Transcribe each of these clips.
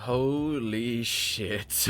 Holy shit.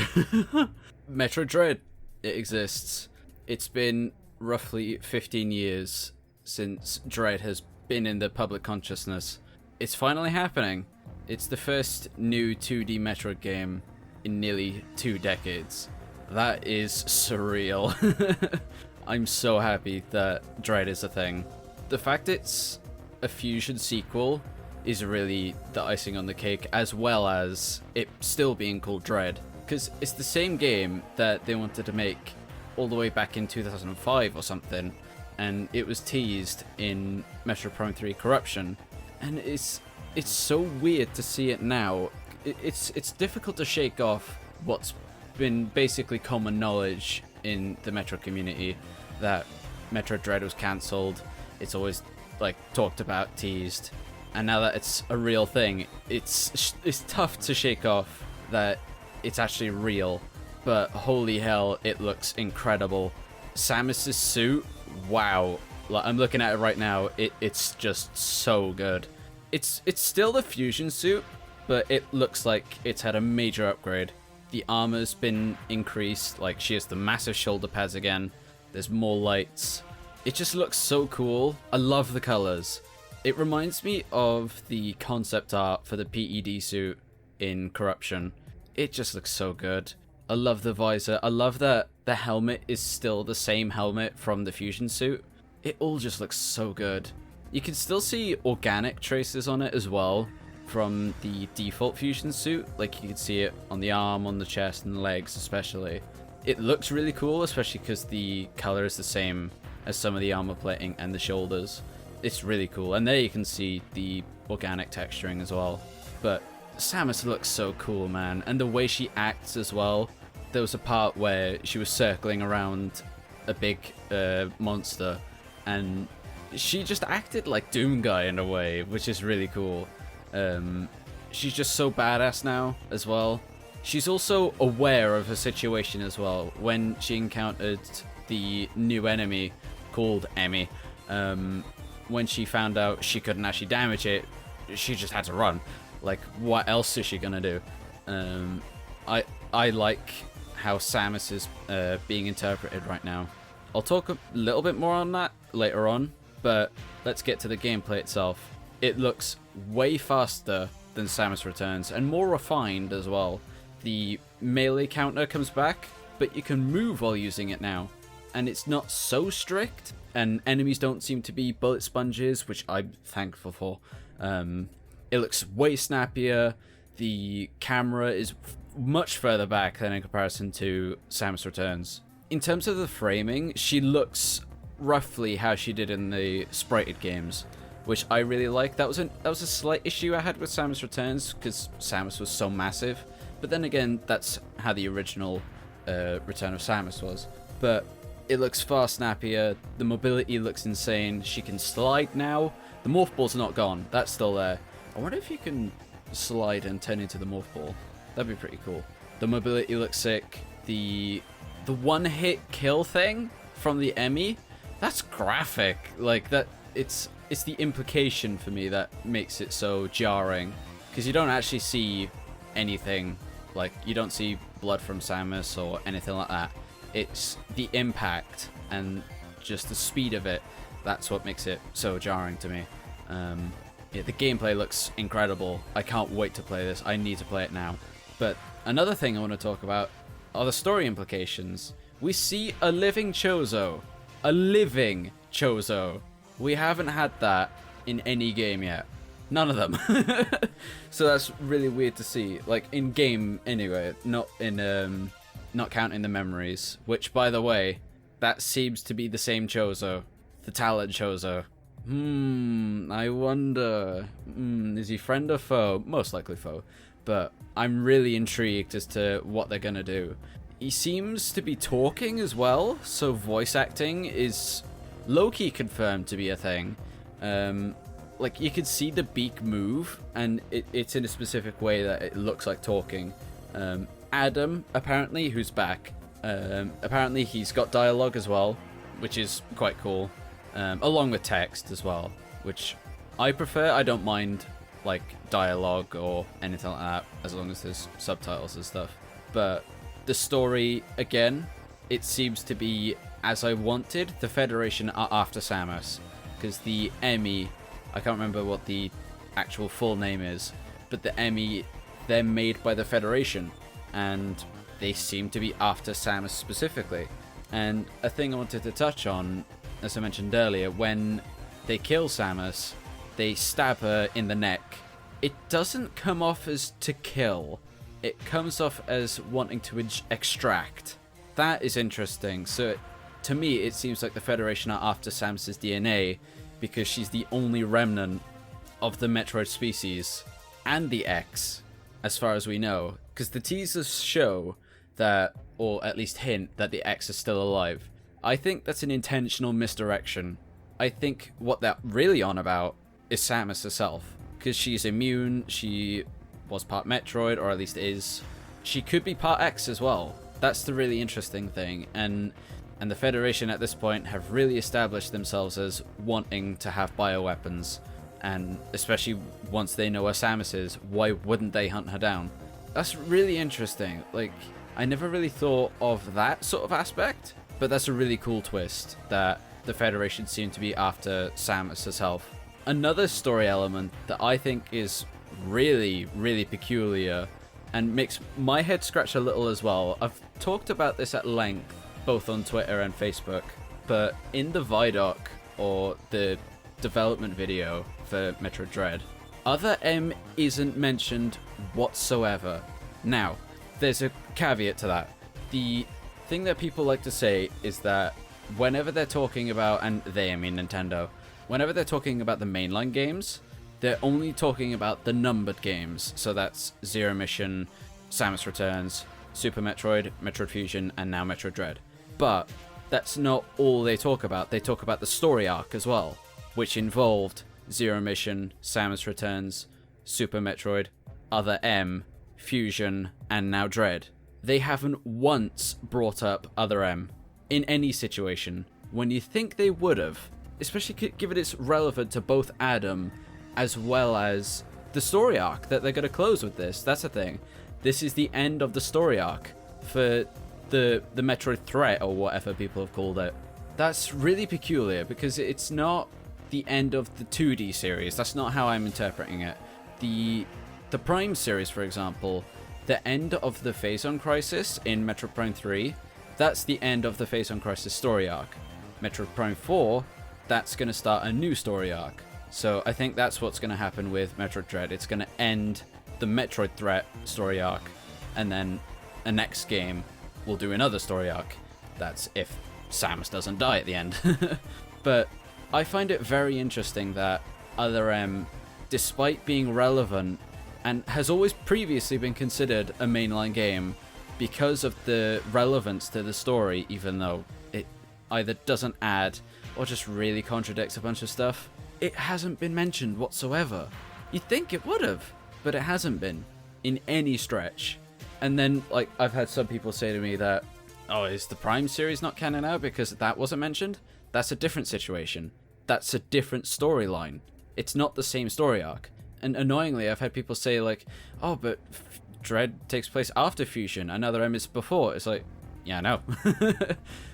Metroid Dread, it exists. It's been roughly 15 years since Dread has been in the public consciousness. It's finally happening. It's the first new 2D Metroid game in nearly 2 decades. That is surreal. I'm so happy that Dread is a thing. The fact it's a fusion sequel is really the icing on the cake, as well as it still being called Dread, because it's the same game that they wanted to make all the way back in 2005 or something, and it was teased in Metroid Prime 3 Corruption, and it's so weird to see it now. It's difficult to shake off what's been basically common knowledge in the Metroid community, that Metroid Dread was cancelled. It's always like talked about, teased, and now that it's a real thing, it's tough to shake off that it's actually real. But holy hell, it looks incredible. Samus's suit, wow! Like, I'm looking at it right now. It's just so good. It's still the fusion suit, but it looks like it's had a major upgrade. The armor's been increased. Like, she has the massive shoulder pads again. There's more lights. It just looks so cool. I love the colors. It reminds me of the concept art for the PED suit in Corruption. It just looks so good. I love the visor. I love that the helmet is still the same helmet from the fusion suit. It all just looks so good. You can still see organic traces on it as well from the default fusion suit. Like, you can see it on the arm, on the chest, and the legs especially. It looks really cool, especially because the color is the same as some of the armor plating and the shoulders. It's really cool, and there you can see the organic texturing as well. But Samus looks so cool, man, and the way she acts as well. There was a part where she was circling around a big monster, and she just acted like Doom Guy in a way, which is really cool. She's just so badass now as well. She's also aware of her situation as well. When she encountered the new enemy called Emmy, when she found out she couldn't actually damage it, she just had to run. Like, what else is she gonna do? I like how Samus is being interpreted right now. I'll talk a little bit more on that later on, but let's get to the gameplay itself. It looks way faster than Samus Returns, and more refined as well. The melee counter comes back, but you can move while using it now, and it's not so strict, and enemies don't seem to be bullet sponges, which I'm thankful for. It looks way snappier. The camera is much further back than in comparison to Samus Returns. In terms of the framing, she looks roughly how she did in the sprited games, which I really like. That was a slight issue I had with Samus Returns, because Samus was so massive. But then again, that's how the original Return of Samus was. But it looks far snappier. The mobility looks insane. She can slide now. The morph ball's not gone. That's still there. I wonder if you can slide and turn into the morph ball. That'd be pretty cool. The mobility looks sick. The one-hit kill thing from the Emmy, that's graphic. Like, that, it's the implication for me that makes it so jarring, because you don't actually see anything. Like, you don't see blood from Samus or anything like that. It's the impact and just the speed of it. That's what makes it so jarring to me. Yeah, the gameplay looks incredible. I can't wait to play this. I need to play it now. But another thing I want to talk about are the story implications. We see a living Chozo. A living Chozo. We haven't had that in any game yet. None of them. So that's really weird to see. Like, in game anyway, not counting the memories. Which, by the way, that seems to be the same Chozo. The talent Chozo. I wonder. Is he friend or foe? Most likely foe. But I'm really intrigued as to what they're gonna do. He seems to be talking as well, so voice acting is low-key confirmed to be a thing. Like, you can see the beak move, and it's in a specific way that it looks like talking. Adam, apparently, who's back, apparently he's got dialogue as well, which is quite cool. Along with text as well, which I prefer. I don't mind like dialogue or anything like that, as long as there's subtitles and stuff. But the story, again, it seems to be as I wanted. The Federation are after Samus, because the Emmy, I can't remember what the actual full name is, but the Emmy, they're made by the Federation, and they seem to be after Samus specifically. And a thing I wanted to touch on, as I mentioned earlier, when they kill Samus, they stab her in the neck. It doesn't come off as to kill. It comes off as wanting to extract. That is interesting. So to me, it seems like the Federation are after Samus's DNA because she's the only remnant of the Metroid species and the X, as far as we know. Because the teasers show that, or at least hint, that the X is still alive. I think that's an intentional misdirection. I think what they're really on about is Samus herself, because she's immune, she was part Metroid, or at least is. She could be part X as well. That's the really interesting thing, and the Federation at this point have really established themselves as wanting to have bioweapons, and especially once they know where Samus is, why wouldn't they hunt her down? That's really interesting. Like, I never really thought of that sort of aspect, but that's a really cool twist that the Federation seem to be after Samus herself. Another story element that I think is really, really peculiar and makes my head scratch a little as well. I've talked about this at length, both on Twitter and Facebook, but in the Vidoc, or the development video for Metroid Dread, Other M isn't mentioned whatsoever. Now, there's a caveat to that. The thing that people like to say is that whenever they're talking about, and they, I mean Nintendo, whenever they're talking about the mainline games, they're only talking about the numbered games. So that's Zero Mission, Samus Returns, Super Metroid, Metroid Fusion, and now Metroid Dread. But that's not all they talk about. They talk about the story arc as well, which involved Zero Mission, Samus Returns, Super Metroid, Other M, Fusion, and now Dread. They haven't once brought up Other M in any situation, when you think they would have, especially given it's relevant to both Adam as well as the story arc that they're going to close with this. That's the thing. This is the end of the story arc for the Metroid threat, or whatever people have called it. That's really peculiar, because it's not the end of the 2D series. That's not how I'm interpreting it. The Prime series, for example, the end of the Phazon Crisis in Metroid Prime 3, that's the end of the Phazon Crisis story arc. Metroid Prime 4, that's going to start a new story arc. So I think that's what's going to happen with Metroid Dread. It's going to end the Metroid threat story arc, and then the next game will do another story arc. That's if Samus doesn't die at the end. But I find it very interesting that Other M, despite being relevant, and has always previously been considered a mainline game because of the relevance to the story, even though it either doesn't add or just really contradicts a bunch of stuff, it hasn't been mentioned whatsoever. You'd think it would have, but it hasn't been in any stretch. And then, like, I've had some people say to me that, oh, is the Prime series not canon now because that wasn't mentioned? That's a different situation. That's a different storyline. It's not the same story arc. And annoyingly, I've had people say, like, oh, but Dread takes place after Fusion, and Other M is before. It's like, yeah, I know.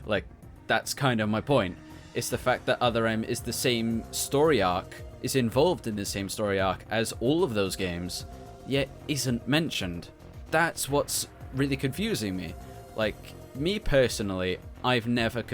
Like, that's kind of my point. It's the fact that Other M is the same story arc, is involved in the same story arc as all of those games, yet isn't mentioned. That's what's really confusing me. Like, me personally, I've never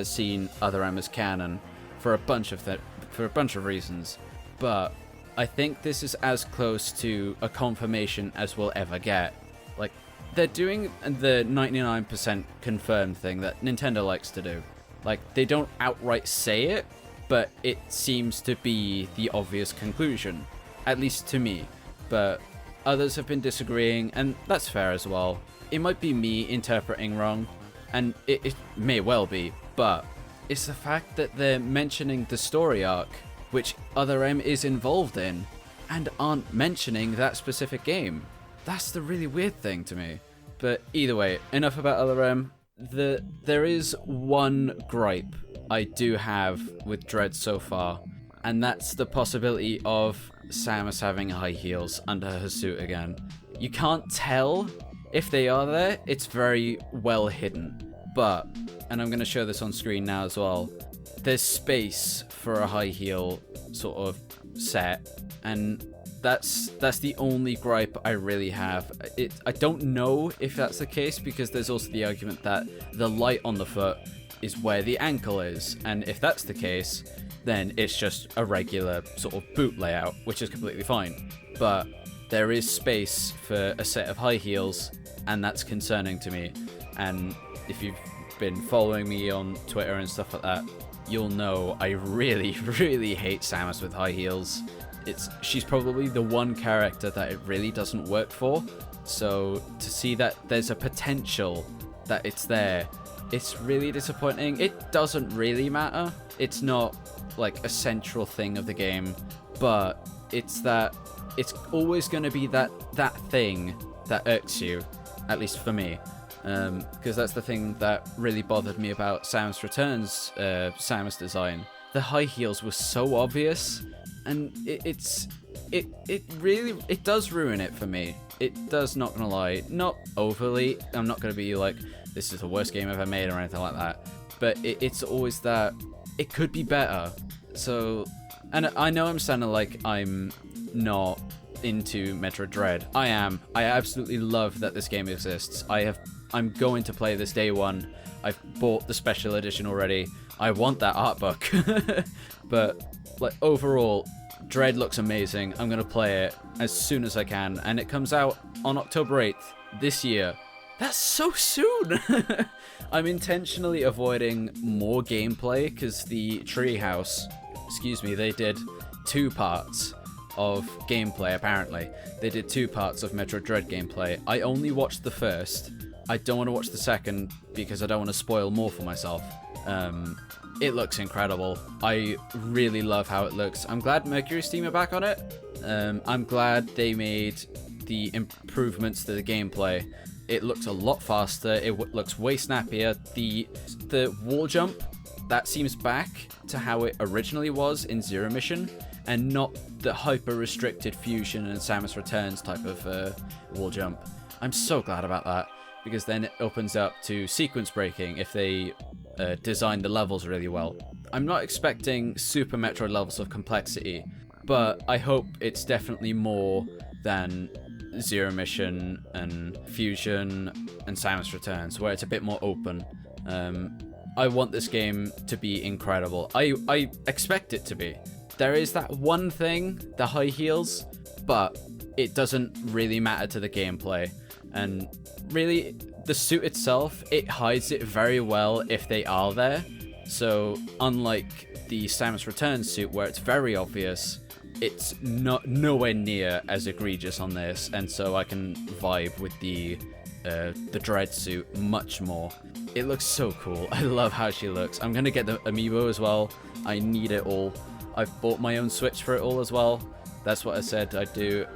seen Other M as canon for a bunch of reasons, but I think this is as close to a confirmation as we'll ever get. Like, they're doing the 99% confirmed thing that Nintendo likes to do. Like, they don't outright say it, but it seems to be the obvious conclusion, at least to me. But others have been disagreeing, and that's fair as well. It might be me interpreting wrong, and it may well be, but it's the fact that they're mentioning the story arc, which Other M is involved in, and aren't mentioning that specific game. That's the really weird thing to me. But either way, enough about Other M. There is one gripe I do have with Dread so far, and that's the possibility of Samus having high heels under her suit again. You can't tell if they are there, it's very well hidden, but, and I'm going to show this on screen now as well, there's space for a high heel sort of set, and that's the only gripe I really have. I don't know if that's the case, because there's also the argument that the light on the foot is where the ankle is, and if that's the case, then it's just a regular sort of boot layout, which is completely fine. But there is space for a set of high heels, and that's concerning to me. And if you've been following me on Twitter and stuff like that, you'll know I really, really hate Samus with high heels. She's probably the one character that it really doesn't work for. So to see that there's a potential that it's there, it's really disappointing. It doesn't really matter. It's not like a central thing of the game, but it's always going to be that thing that irks you, at least for me. Because that's the thing that really bothered me about Samus Returns' Samus design. The high heels were so obvious, and it really does ruin it for me. It does, not gonna lie. Not overly. I'm not gonna be like, this is the worst game I've ever made or anything like that. But it's always that it could be better. So, and I know I'm sounding like I'm not into Metroid Dread. I am. I absolutely love that this game exists. I'm going to play this day one. I've bought the special edition already. I want that art book. But like overall, Dread looks amazing. I'm going to play it as soon as I can, and it comes out on October 8th this year. That's so soon. I'm intentionally avoiding more gameplay because the Treehouse, they did 2 parts of gameplay. Apparently they did 2 parts of Metroid Dread gameplay. I only watched the first. I don't want to watch the second because I don't want to spoil more for myself. It looks incredible. I really love how it looks. I'm glad Mercury Steam are back on it. I'm glad they made the improvements to the gameplay. It looks a lot faster. It looks way snappier. The wall jump, that seems back to how it originally was in Zero Mission, and not the hyper-restricted Fusion and Samus Returns type of wall jump. I'm so glad about that, because then it opens up to sequence breaking if they design the levels really well. I'm not expecting Super Metroid levels of complexity, but I hope it's definitely more than Zero Mission and Fusion and Samus Returns, where it's a bit more open. I want this game to be incredible. I expect it to be. There is that one thing, the high heels, but it doesn't really matter to the gameplay. And really, the suit itself, it hides it very well if they are there. So unlike the Samus Returns suit, where it's very obvious, it's nowhere near as egregious on this, and so I can vibe with the Dread suit much more. It looks so cool. I love how she looks. I'm gonna get the amiibo as well. I need it all. I've bought my own Switch for it all as well. That's what I said I'd do.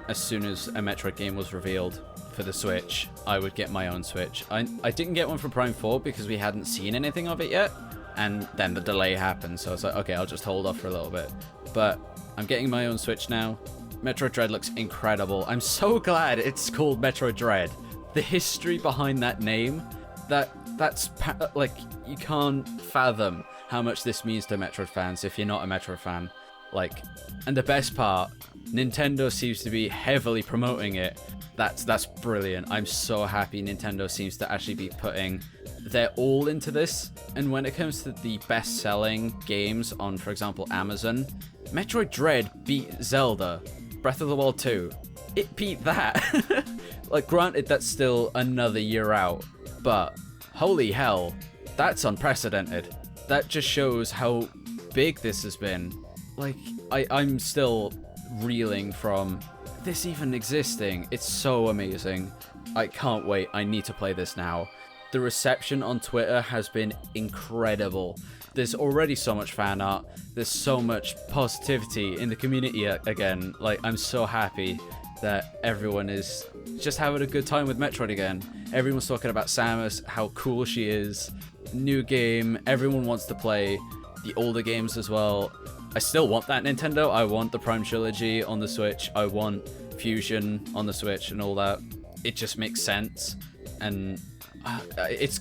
As soon as a Metroid game was revealed for the Switch, I would get my own Switch. I didn't get one for Prime 4 because we hadn't seen anything of it yet, and then the delay happened, so I was like, okay, I'll just hold off for a little bit. But I'm getting my own Switch now. Metroid Dread looks incredible. I'm so glad it's called Metroid Dread. The history behind that name, that's like, you can't fathom how much this means to Metroid fans if you're not a Metroid fan. Like, and the best part, Nintendo seems to be heavily promoting it. That's brilliant. I'm so happy Nintendo seems to actually be putting their all into this. And when it comes to the best-selling games on, for example, Amazon, Metroid Dread beat Zelda Breath of the Wild 2. It beat that. Like, granted, that's still another year out, but holy hell, that's unprecedented. That just shows how big this has been. Like, I'm still reeling from this even existing. It's so amazing. I can't wait. I need to play this now. The reception on Twitter has been incredible. There's already so much fan art. There's so much positivity in the community again. Like, I'm so happy that everyone is just having a good time with Metroid again. Everyone's talking about Samus, how cool she is. New game. Everyone wants to play the older games as well. I still want that Nintendo. I want the Prime Trilogy on the Switch. I want Fusion on the Switch and all that. It just makes sense, and it's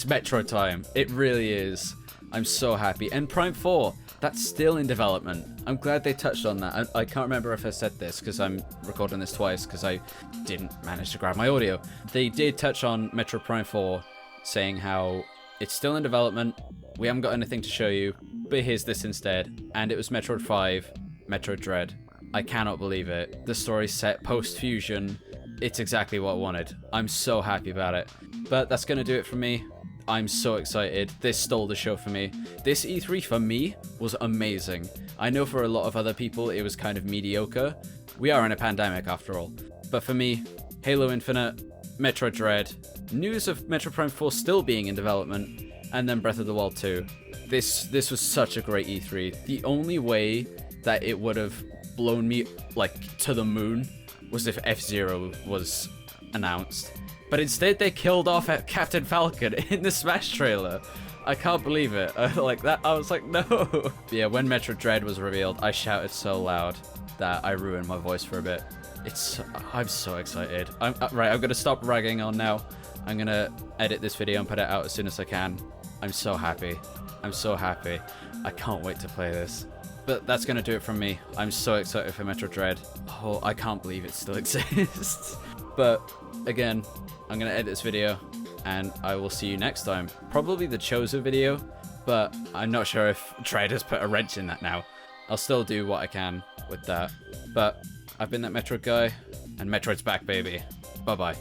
Metroid time. It really is. I'm so happy. And Prime 4, that's still in development. I'm glad they touched on that. I can't remember if I said this because I'm recording this twice because I didn't manage to grab my audio. They did touch on Metroid Prime 4, saying how it's still in development. We haven't got anything to show you, but here's this instead. And it was Metroid 5, Metroid Dread. I cannot believe it. The story's set post-Fusion. It's exactly what I wanted. I'm so happy about it. But that's going to do it for me. I'm so excited. This stole the show for me. This E3 for me was amazing. I know for a lot of other people it was kind of mediocre. We are in a pandemic after all. But for me, Halo Infinite, Metroid Dread, news of Metroid Prime 4 still being in development, and then Breath of the Wild 2. This was such a great E3. The only way that it would have blown me like to the moon was if F-Zero was announced. But instead they killed off at Captain Falcon in the Smash trailer. I can't believe it. Like that, I was like, no. But yeah, when Metroid Dread was revealed, I shouted so loud that I ruined my voice for a bit. I'm so excited. Right, I'm gonna stop ragging on now. I'm gonna edit this video and put it out as soon as I can. I'm so happy. I'm so happy. I can't wait to play this. But that's gonna do it from me. I'm so excited for Metroid Dread. Oh, I can't believe it still exists. But again, I'm gonna edit this video and I will see you next time. Probably the Chozo video, but I'm not sure if Dread has put a wrench in that now. I'll still do what I can with that. But I've been that Metroid guy, and Metroid's back, baby. Bye-bye.